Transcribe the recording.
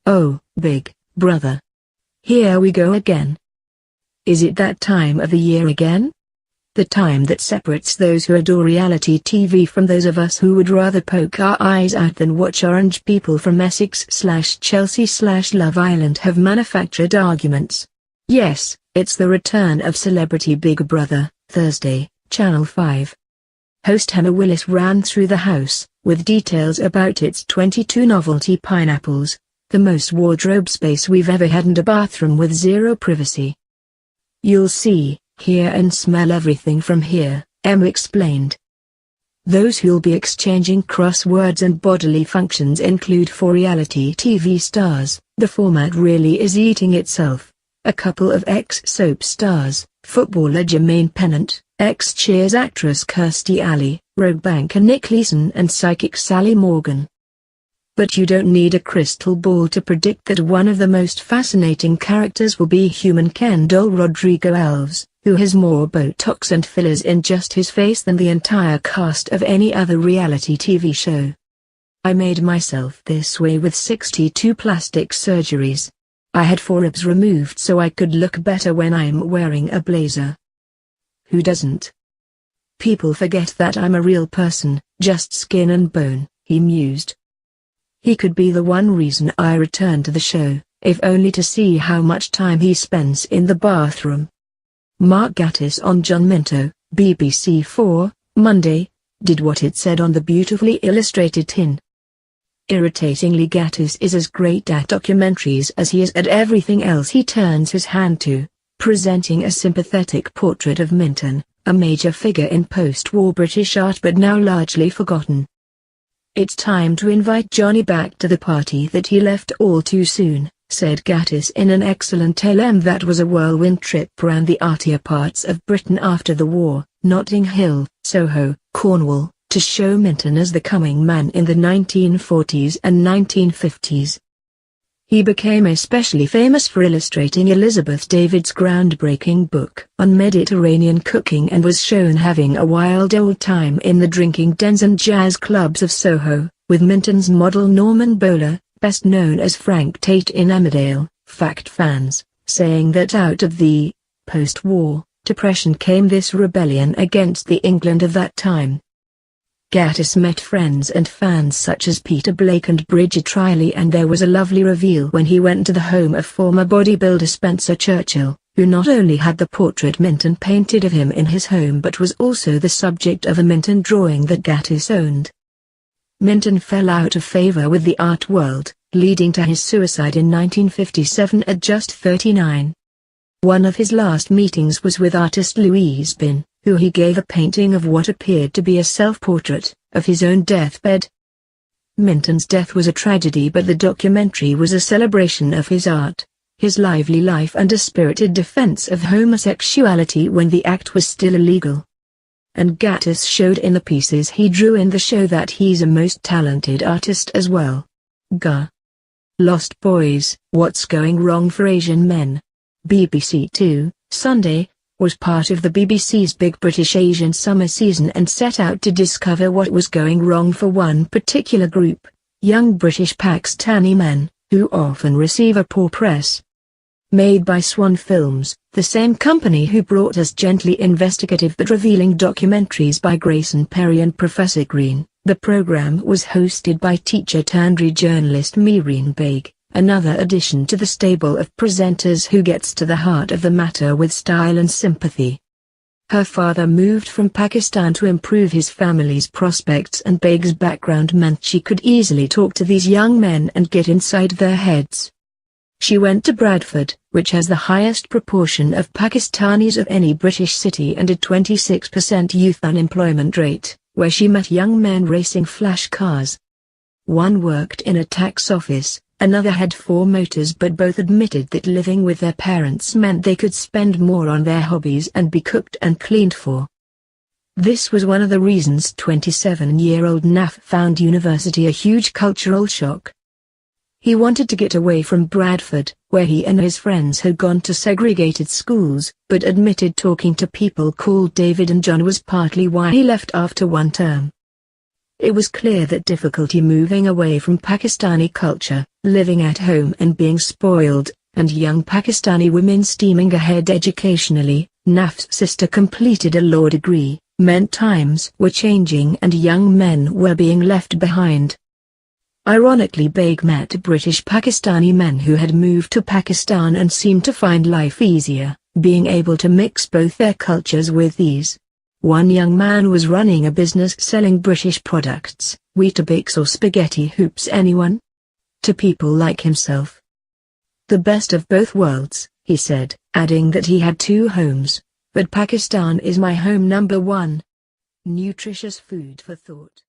Oh, Big Brother. Here we go again. Is it that time of the year again? The time that separates those who adore reality TV from those of us who would rather poke our eyes out than watch orange people from Essex/Chelsea/Love Island have manufactured arguments. Yes, it's the return of Celebrity Big Brother, Thursday, Channel 5. Host Emma Willis ran through the house, with details about its 22 novelty pineapples, the most wardrobe space we've ever had and a bathroom with zero privacy. You'll see, hear and smell everything from here, Emma explained. Those who'll be exchanging crosswords and bodily functions include 4 reality TV stars. The format really is eating itself. A couple of ex-soap stars, footballer Jermaine Pennant, ex-Cheers actress Kirstie, rogue banker Nick Leeson and psychic Sally Morgan. But you don't need a crystal ball to predict that one of the most fascinating characters will be human Ken doll Rodrigo Alves, who has more Botox and fillers in just his face than the entire cast of any other reality TV show. I made myself this way with 62 plastic surgeries. I had 4 ribs removed so I could look better when I'm wearing a blazer. Who doesn't? People forget that I'm a real person, just skin and bone, he mused. He could be the one reason I returned to the show, if only to see how much time he spends in the bathroom. Mark Gatiss on John Minto, BBC4, Monday, did what it said on the beautifully illustrated tin. Irritatingly, Gatiss is as great at documentaries as he is at everything else he turns his hand to, presenting a sympathetic portrait of Minton, a major figure in post-war British art but now largely forgotten. It's time to invite Johnny back to the party that he left all too soon, said Gatiss in an excellent LM that was a whirlwind trip around the artier parts of Britain after the war, Notting Hill, Soho, Cornwall, to show Minton as the coming man in the 1940s and 1950s. He became especially famous for illustrating Elizabeth David's groundbreaking book on Mediterranean cooking and was shown having a wild old time in the drinking dens and jazz clubs of Soho, with Minton's model Norman Bowler, best known as Frank Tate in Emmerdale, fact fans, saying that out of the post-war depression came this rebellion against the England of that time. Gatiss met friends and fans such as Peter Blake and Bridget Riley, and there was a lovely reveal when he went to the home of former bodybuilder Spencer Churchill, who not only had the portrait Minton painted of him in his home but was also the subject of a Minton drawing that Gatiss owned. Minton fell out of favor with the art world, leading to his suicide in 1957 at just 39. One of his last meetings was with artist Louise Bin, who he gave a painting of what appeared to be a self-portrait, of his own deathbed. Minton's death was a tragedy, but the documentary was a celebration of his art, his lively life and a spirited defense of homosexuality when the act was still illegal. And Gatiss showed in the pieces he drew in the show that he's a most talented artist as well. Lost Boys, What's Going Wrong for Asian Men? BBC Two, Sunday, was part of the BBC's Big British Asian Summer season and set out to discover what was going wrong for one particular group, young British Pakistani men, who often receive a poor press. Made by Swan Films, the same company who brought us gently investigative but revealing documentaries by Grayson Perry and Professor Green, the program was hosted by teacher-turned-journalist Meereen Baig, another addition to the stable of presenters who gets to the heart of the matter with style and sympathy. Her father moved from Pakistan to improve his family's prospects, and Baig's background meant she could easily talk to these young men and get inside their heads. She went to Bradford, which has the highest proportion of Pakistanis of any British city and a 26% youth unemployment rate, where she met young men racing flash cars. One worked in a tax office, another had 4 motors, but both admitted that living with their parents meant they could spend more on their hobbies and be cooked and cleaned for. This was one of the reasons 27-year-old Naf found university a huge cultural shock. He wanted to get away from Bradford, where he and his friends had gone to segregated schools, but admitted talking to people called David and John was partly why he left after one term. It was clear that difficulty moving away from Pakistani culture, living at home and being spoiled, and young Pakistani women steaming ahead educationally. Naf's sister completed a law degree, meant times were changing and young men were being left behind. Ironically, Beg met British Pakistani men who had moved to Pakistan and seemed to find life easier, being able to mix both their cultures with ease. One young man was running a business selling British products, Weetabix or spaghetti hoops. Anyone? To people like himself. The best of both worlds, he said, adding that he had two homes, but Pakistan is my home number one. Nutritious food for thought.